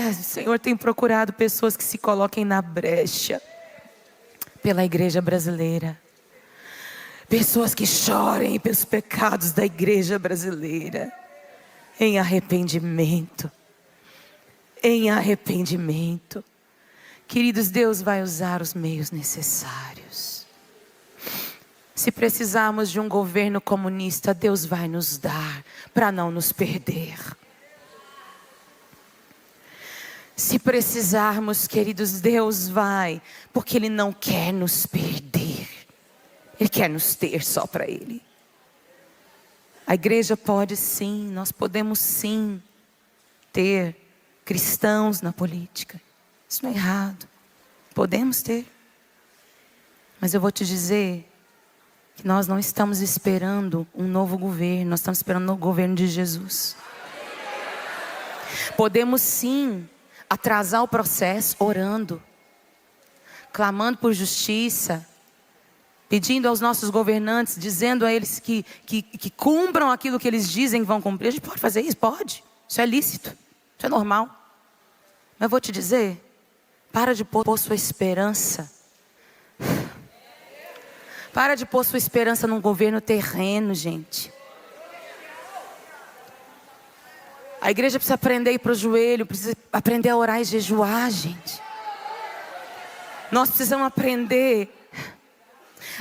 O Senhor tem procurado pessoas que se coloquem na brecha pela igreja brasileira. Pessoas que chorem pelos pecados da igreja brasileira. Em arrependimento. Em arrependimento. Queridos, Deus vai usar os meios necessários. Se precisarmos de um governo comunista, Deus vai nos dar para não nos perder. Se precisarmos, queridos, Deus vai, porque Ele não quer nos perder. Ele quer nos ter só para Ele. A igreja pode sim, nós podemos sim ter cristãos na política. Isso não é errado. Podemos ter. Mas eu vou te dizer que nós não estamos esperando um novo governo, nós estamos esperando o governo de Jesus. Podemos sim atrasar o processo orando, clamando por justiça, pedindo aos nossos governantes, dizendo a eles que cumpram aquilo que eles dizem que vão cumprir. A gente pode fazer isso? Pode. Isso é lícito. Isso é normal. Mas eu vou te dizer, para de pôr sua esperança Para de pôr sua esperança num governo terreno, gente. A igreja precisa aprender a ir para o joelho, precisa aprender a orar e jejuar, gente. Nós precisamos aprender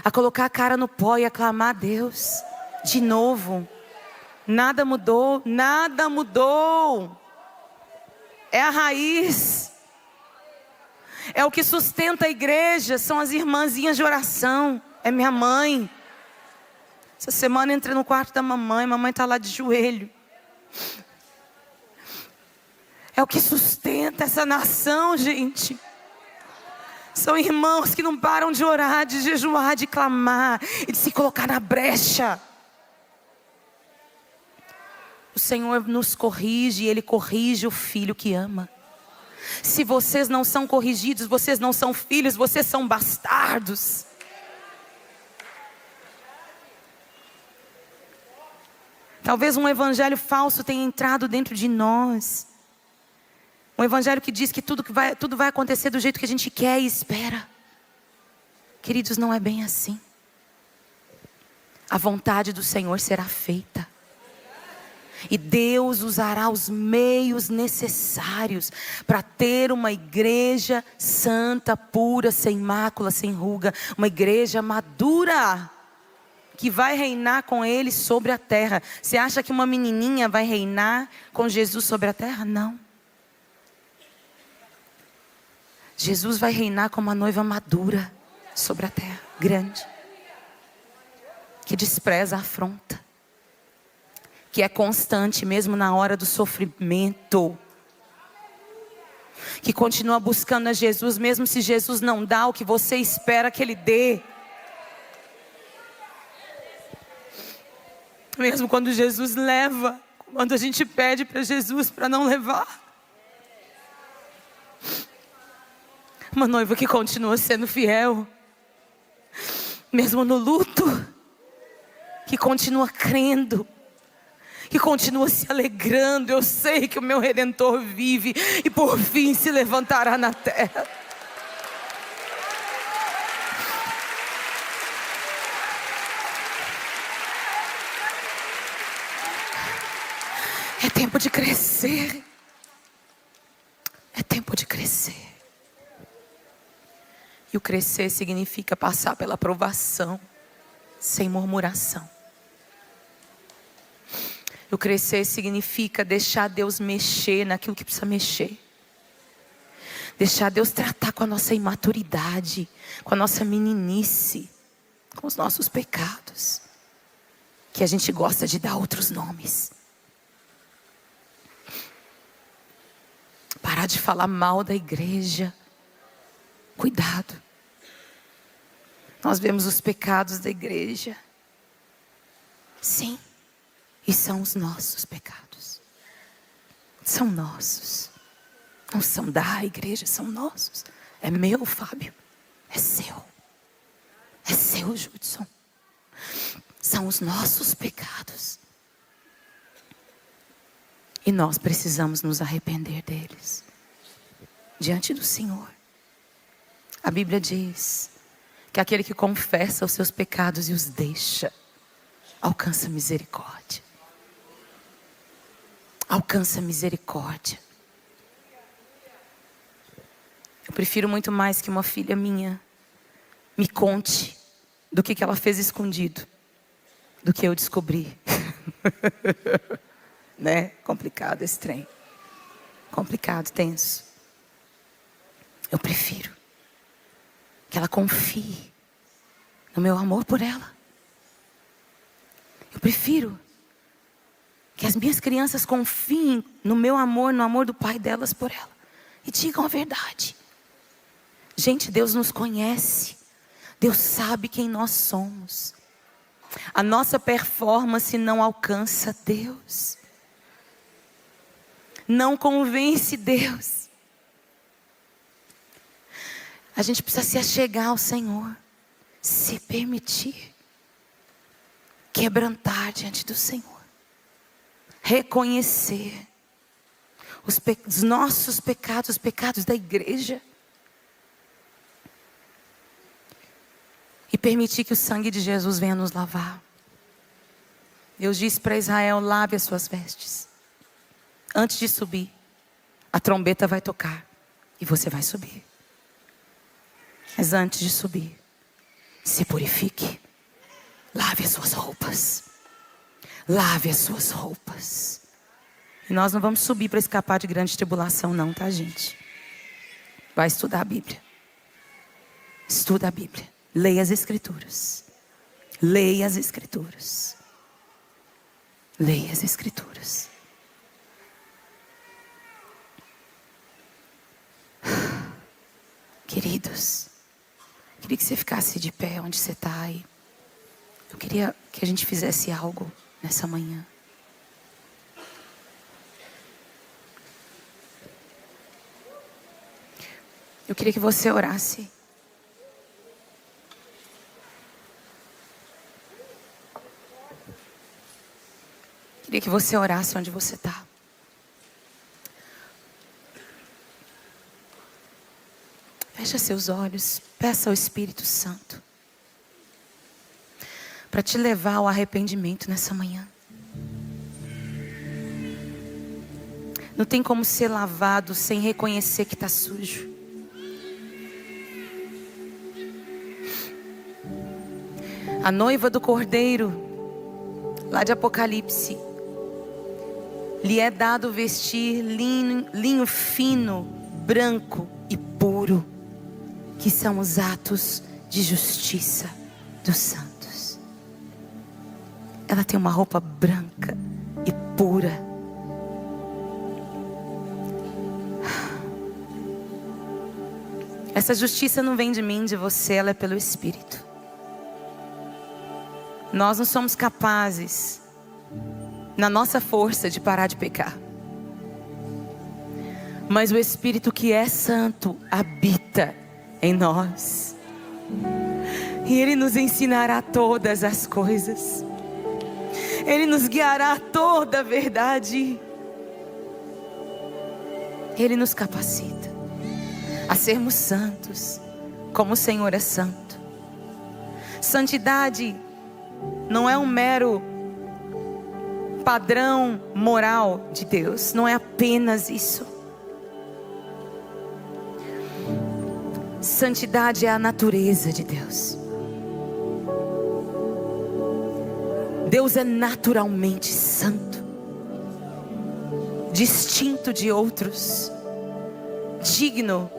a colocar a cara no pó e aclamar a Deus de novo. Nada mudou, nada mudou. É a raiz. É o que sustenta a igreja, são as irmãzinhas de oração. É minha mãe. Essa semana eu entrei no quarto da mamãe está lá de joelho. É o que sustenta essa nação, gente. São irmãos que não param de orar, de jejuar, de clamar e de se colocar na brecha. O Senhor nos corrige e Ele corrige o filho que ama. Se vocês não são corrigidos, vocês não são filhos, vocês são bastardos. Talvez um evangelho falso tenha entrado dentro de nós. Um evangelho que diz que tudo vai acontecer do jeito que a gente quer e espera. Queridos, não é bem assim. A vontade do Senhor será feita. E Deus usará os meios necessários para ter uma igreja santa, pura, sem mácula, sem ruga. Uma igreja madura, que vai reinar com Ele sobre a terra. Você acha que uma menininha vai reinar com Jesus sobre a terra? Não. Jesus vai reinar como uma noiva madura sobre a terra, grande, que despreza a afronta, que é constante mesmo na hora do sofrimento, que continua buscando a Jesus mesmo se Jesus não dá o que você espera que Ele dê. Mesmo quando Jesus leva, quando a gente pede para Jesus para não levar. Uma noiva que continua sendo fiel, mesmo no luto, que continua crendo, que continua se alegrando. Eu sei que o meu Redentor vive e por fim se levantará na terra. É tempo de crescer. É tempo de crescer. E o crescer significa passar pela provação, sem murmuração. O crescer significa deixar Deus mexer naquilo que precisa mexer. Deixar Deus tratar com a nossa imaturidade, com a nossa meninice, com os nossos pecados, que a gente gosta de dar outros nomes. Parar de falar mal da igreja. Cuidado. Nós vemos os pecados da igreja. Sim. E são os nossos pecados. São nossos. Não são da igreja, são nossos. É meu, Fábio. É seu. É seu, Judson. São os nossos pecados. E nós precisamos nos arrepender deles. Diante do Senhor. A Bíblia diz que aquele que confessa os seus pecados e os deixa, alcança misericórdia. Alcança misericórdia. Eu prefiro muito mais que uma filha minha me conte do que ela fez escondido, do que eu descobri. Né? Complicado esse trem. Complicado, tenso. Eu prefiro que ela confie no meu amor por ela. Eu prefiro que as minhas crianças confiem no meu amor, no amor do pai delas por ela. E digam a verdade. Gente, Deus nos conhece. Deus sabe quem nós somos. A nossa performance não alcança Deus. Não convence Deus. A gente precisa se achegar ao Senhor, se permitir, quebrantar diante do Senhor, reconhecer os nossos pecados, os pecados da igreja, e permitir que o sangue de Jesus venha nos lavar. Deus disse para Israel: lave as suas vestes. Antes de subir, a trombeta vai tocar e você vai subir. Mas antes de subir, se purifique. Lave as suas roupas. Lave as suas roupas. E nós não vamos subir para escapar de grande tribulação não, tá, gente? Vai estudar a Bíblia. Estuda a Bíblia. Leia as Escrituras. Leia as Escrituras. Leia as Escrituras. Queridos, queria que você ficasse de pé onde você está aí. Eu queria que a gente fizesse algo nessa manhã. Eu queria que você orasse. Queria que você orasse onde você está. Fecha seus olhos, peça ao Espírito Santo para te levar ao arrependimento nessa manhã. Não tem como ser lavado sem reconhecer que está sujo. A noiva do Cordeiro, lá de Apocalipse, lhe é dado vestir linho fino, branco e puro, que são os atos de justiça dos santos. Ela tem uma roupa branca e pura. Essa justiça não vem de mim, de você, ela é pelo Espírito. Nós não somos capazes, na nossa força, de parar de pecar. Mas o Espírito que é santo habita em nós. E Ele nos ensinará todas as coisas. Ele nos guiará a toda a verdade. Ele nos capacita a sermos santos, como o Senhor é santo. Santidade não é um mero padrão moral de Deus. Não é apenas isso. Santidade é a natureza de Deus. Deus é naturalmente santo, distinto de outros, digno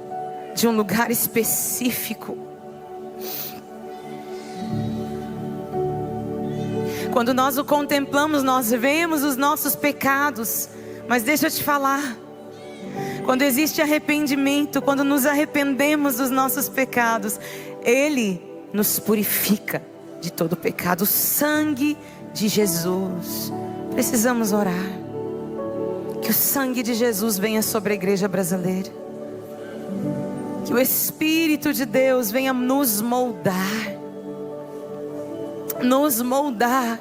de um lugar específico. Quando nós o contemplamos, nós vemos os nossos pecados. Mas deixa eu te falar, quando existe arrependimento, quando nos arrependemos dos nossos pecados, Ele nos purifica de todo pecado. O sangue de Jesus. Precisamos orar. Que o sangue de Jesus venha sobre a igreja brasileira. Que o Espírito de Deus venha nos moldar. Nos moldar.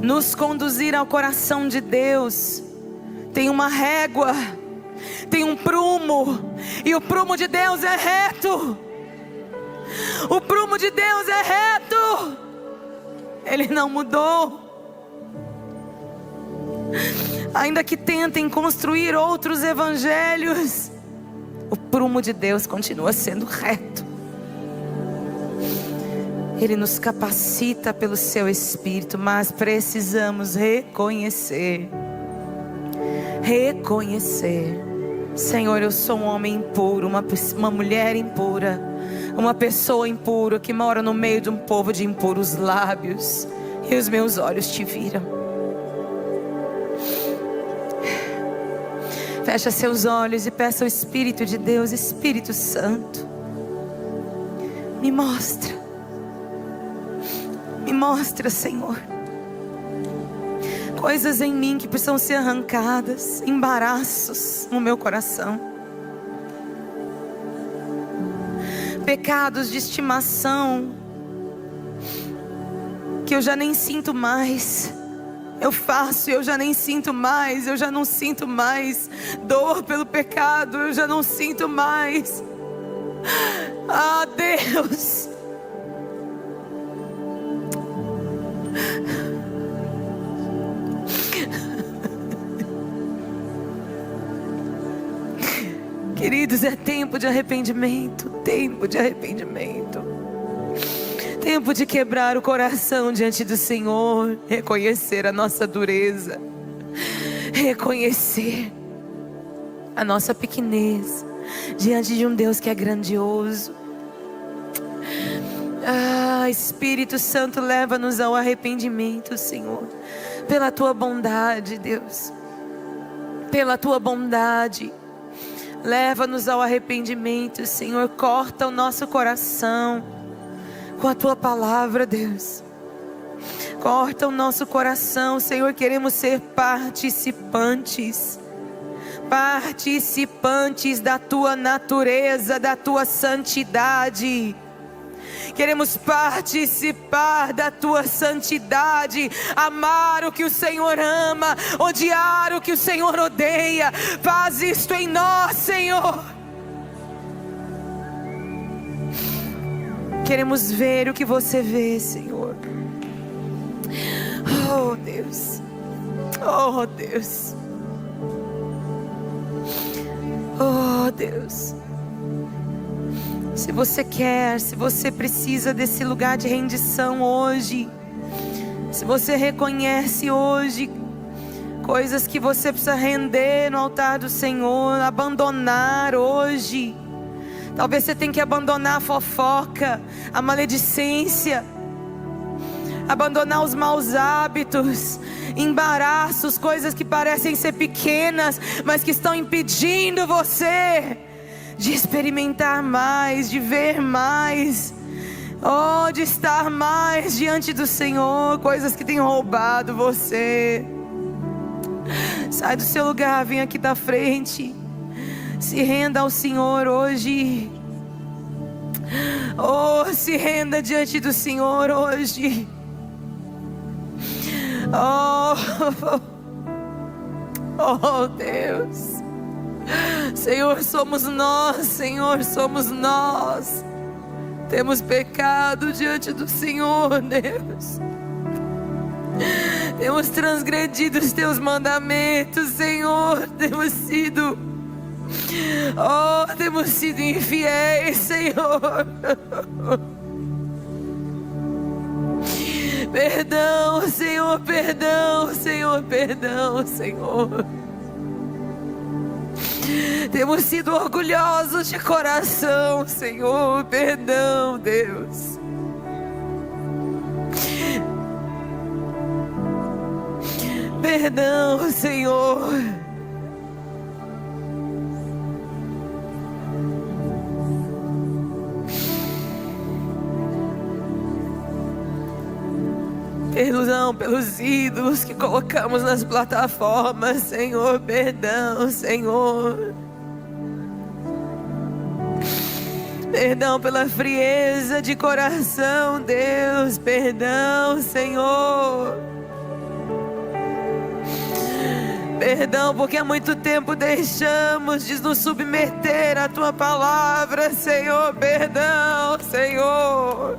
Nos conduzir ao coração de Deus. Tem uma régua, tem um prumo, e o prumo de Deus é reto. O prumo de Deus é reto. Ele não mudou. Ainda que tentem construir outros evangelhos, o prumo de Deus continua sendo reto. Ele nos capacita pelo seu Espírito, mas precisamos reconhecer. Senhor, eu sou um homem impuro, uma mulher impura, uma pessoa impura que mora no meio de um povo de impuros lábios, e os meus olhos te viram. Fecha seus olhos e peça ao Espírito de Deus: Espírito Santo, me mostra, Senhor, coisas em mim que precisam ser arrancadas, embaraços no meu coração, pecados de estimação que eu já nem sinto mais. Eu faço e eu já nem sinto mais. Eu já não sinto mais dor pelo pecado. Eu já não sinto mais Ah, Deus, queridos, é tempo de arrependimento, tempo de arrependimento, tempo de quebrar o coração diante do Senhor, reconhecer a nossa dureza, reconhecer a nossa pequenez diante de um Deus que é grandioso. Ah, Espírito Santo, leva-nos ao arrependimento, Senhor, pela Tua bondade, Deus, pela Tua bondade. Leva-nos ao arrependimento, Senhor. Corta o nosso coração com a Tua palavra, Deus. Corta o nosso coração, Senhor. Queremos ser participantes da Tua natureza, da Tua santidade. Queremos participar da Tua santidade, amar o que o Senhor ama, odiar o que o Senhor odeia. Faz isto em nós, Senhor. Queremos ver o que Você vê, Senhor. Oh, Deus. Oh, Deus. Oh, Deus. Se você quer, se você precisa desse lugar de rendição hoje, se você reconhece hoje coisas que você precisa render no altar do Senhor, abandonar hoje. Talvez você tenha que abandonar a fofoca, a maledicência, abandonar os maus hábitos, embaraços, coisas que parecem ser pequenas, mas que estão impedindo você de experimentar mais, de ver mais, oh, de estar mais diante do Senhor. Coisas que têm roubado você. Sai do seu lugar, vem aqui da frente, se renda ao Senhor hoje. Oh, se renda diante do Senhor hoje. Oh, Deus. Senhor, somos nós, Senhor, somos nós. Temos pecado diante do Senhor, Deus. Temos transgredido os Teus mandamentos, Senhor. Temos sido infiéis, Senhor. Perdão, Senhor, perdão, Senhor, perdão, Senhor. Temos sido orgulhosos de coração, Senhor. Perdão, Deus. Perdão, Senhor. Perdão pelos ídolos que colocamos nas plataformas, Senhor. Perdão, Senhor. Perdão pela frieza de coração, Deus. Perdão, Senhor. Perdão porque há muito tempo deixamos de nos submeter à Tua palavra, Senhor. Perdão, Senhor.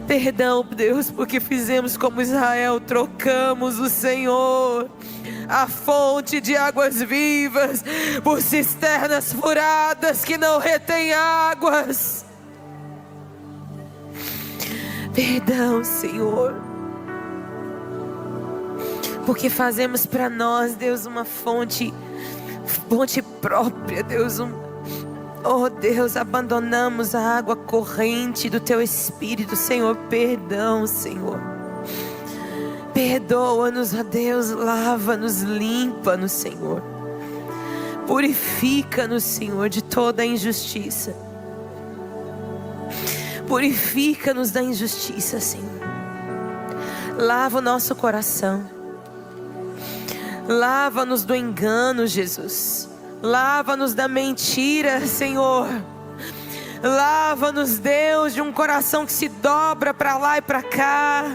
Perdão, Deus, porque fizemos como Israel, trocamos o Senhor, a fonte de águas vivas, por cisternas furadas que não retêm águas. Perdão, Senhor, porque fazemos para nós, Deus, uma fonte própria, Deus, oh Deus, abandonamos a água corrente do Teu Espírito, Senhor. Perdão, Senhor. Perdoa-nos, ó Deus, lava-nos, limpa-nos, Senhor. Purifica-nos, Senhor, de toda a injustiça. Purifica-nos da injustiça, Senhor. Lava o nosso coração. Lava-nos do engano, Jesus. Lava-nos da mentira, Senhor. Lava-nos, Deus, de um coração que se dobra para lá e para cá.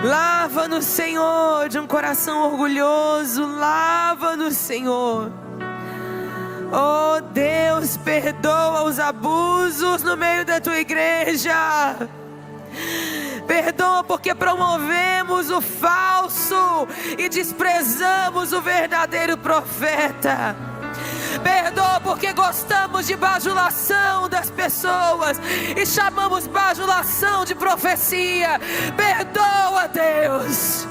Lava-nos, Senhor, de um coração orgulhoso. Lava-nos, Senhor. Oh Deus, perdoa os abusos no meio da tua igreja. Perdoa porque promovemos o falso e desprezamos o verdadeiro profeta. Perdoa porque gostamos de bajulação das pessoas e chamamos bajulação de profecia. Perdoa, Deus.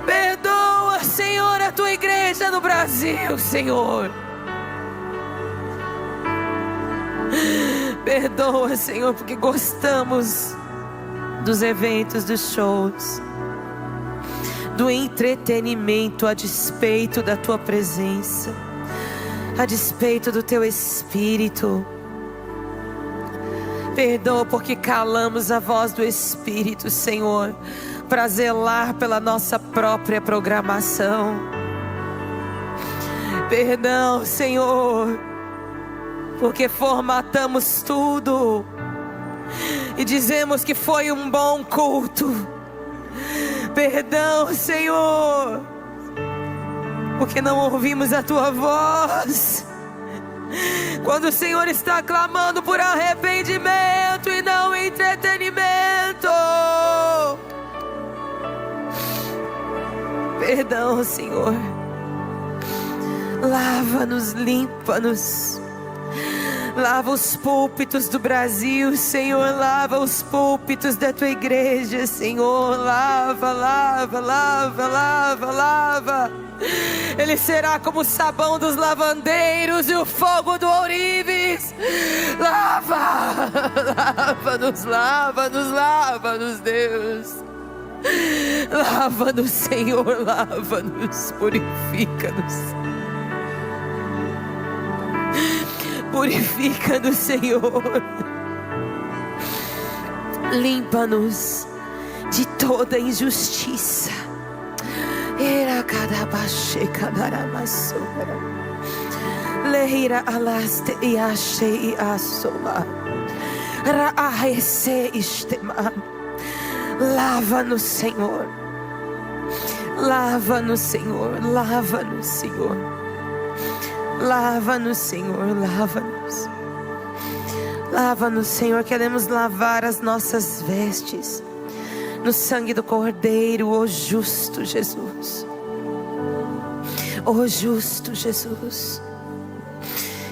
Perdoa, Senhor, a tua igreja no Brasil, Senhor. Perdoa, Senhor, porque gostamos dos eventos, dos shows, do entretenimento a despeito da tua presença, a despeito do teu Espírito. Perdoa porque calamos a voz do Espírito, Senhor, para zelar pela nossa própria programação. Perdão, Senhor, porque formatamos tudo e dizemos que foi um bom culto. Perdão, Senhor, porque não ouvimos a tua voz quando o Senhor está clamando por arrependimento e não entretenimento. Perdão, Senhor. Lava-nos, limpa-nos. Lava os púlpitos do Brasil, Senhor. Lava os púlpitos da tua igreja, Senhor. Lava, lava, lava, lava, lava. Ele será como o sabão dos lavandeiros e o fogo do ourives. Lava, lava-nos, lava-nos, lava-nos, Deus. Lava-nos, Senhor, lava-nos, purifica-nos. Purifica-nos, Senhor. Limpa-nos de toda injustiça. Lehira alaste e achei a soma. Raahese istema. Lava-nos, Senhor. Lava-nos, Senhor. Lava-nos, Senhor. Lava-nos, Senhor. Lava-nos. Lava-nos, Senhor. Queremos lavar as nossas vestes no sangue do Cordeiro, ó justo Jesus. Ó justo Jesus.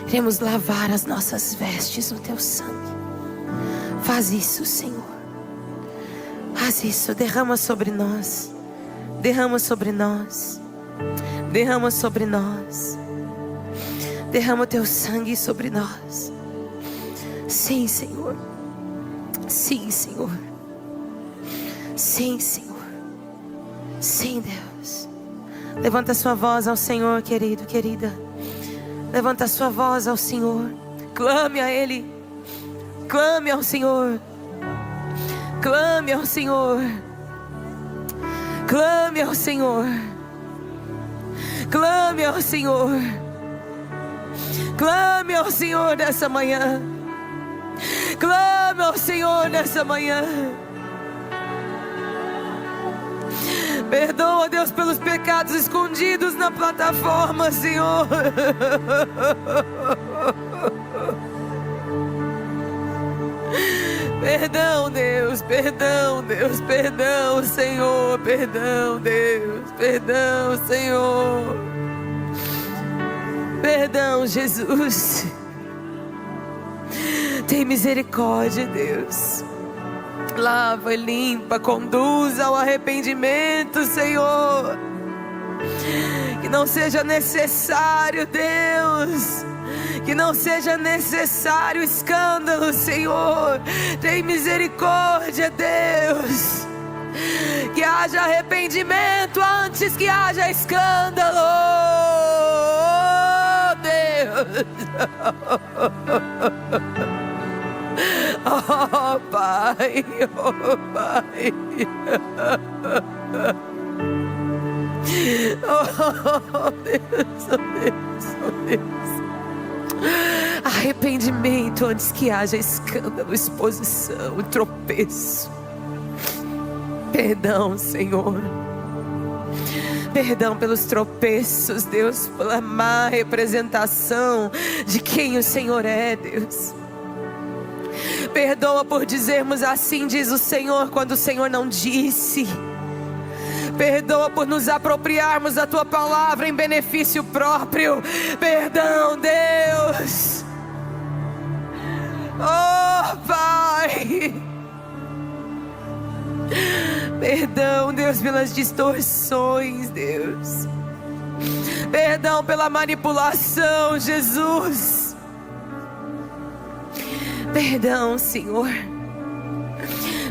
Queremos lavar as nossas vestes no teu sangue. Faz isso, Senhor. Faz isso. Derrama sobre nós. Derrama sobre nós. Derrama sobre nós. Derrama o teu sangue sobre nós. Sim, Senhor. Sim, Senhor. Sim, Senhor. Sim, Deus. Levanta a sua voz ao Senhor, querido, querida. Levanta a sua voz ao Senhor. Clame a Ele. Clame ao Senhor. Clame ao Senhor. Clame ao Senhor. Clame ao Senhor. Clame ao Senhor nessa manhã. Clame ao Senhor nessa manhã. Perdoa, Deus, pelos pecados escondidos na plataforma, Senhor. Perdão, Deus, perdão, Deus, perdão, Senhor, perdão, Deus, perdão, Senhor. Perdão, Jesus. Tem misericórdia, Deus. Lava e limpa, conduz ao arrependimento, Senhor. Que não seja necessário, Deus. Que não seja necessário escândalo, Senhor. Tem misericórdia, Deus. Que haja arrependimento antes que haja escândalo, Deus. Oh Pai, oh Pai. Oh Deus, oh Deus, oh Deus. Arrependimento antes que haja escândalo, exposição, tropeço. Perdão, Senhor. Perdão pelos tropeços, Deus, pela má representação de quem o Senhor é, Deus. Perdoa por dizermos assim, diz o Senhor, quando o Senhor não disse. Perdoa por nos apropriarmos da Tua palavra em benefício próprio. Perdão, Deus. Oh, Pai. Perdão, Deus, pelas distorções, Deus. Perdão pela manipulação, Jesus. Perdão, Senhor.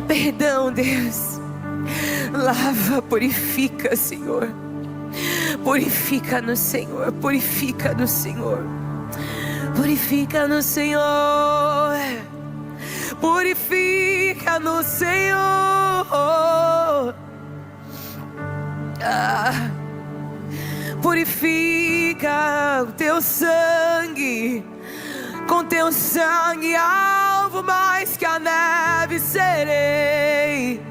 Perdão, Deus. Lava, purifica, Senhor. Purifica no Senhor. Purifica no Senhor. Purifica no Senhor. Purifica no Senhor. Purifica o Teu sangue. Com Teu sangue alvo mais que a neve serei.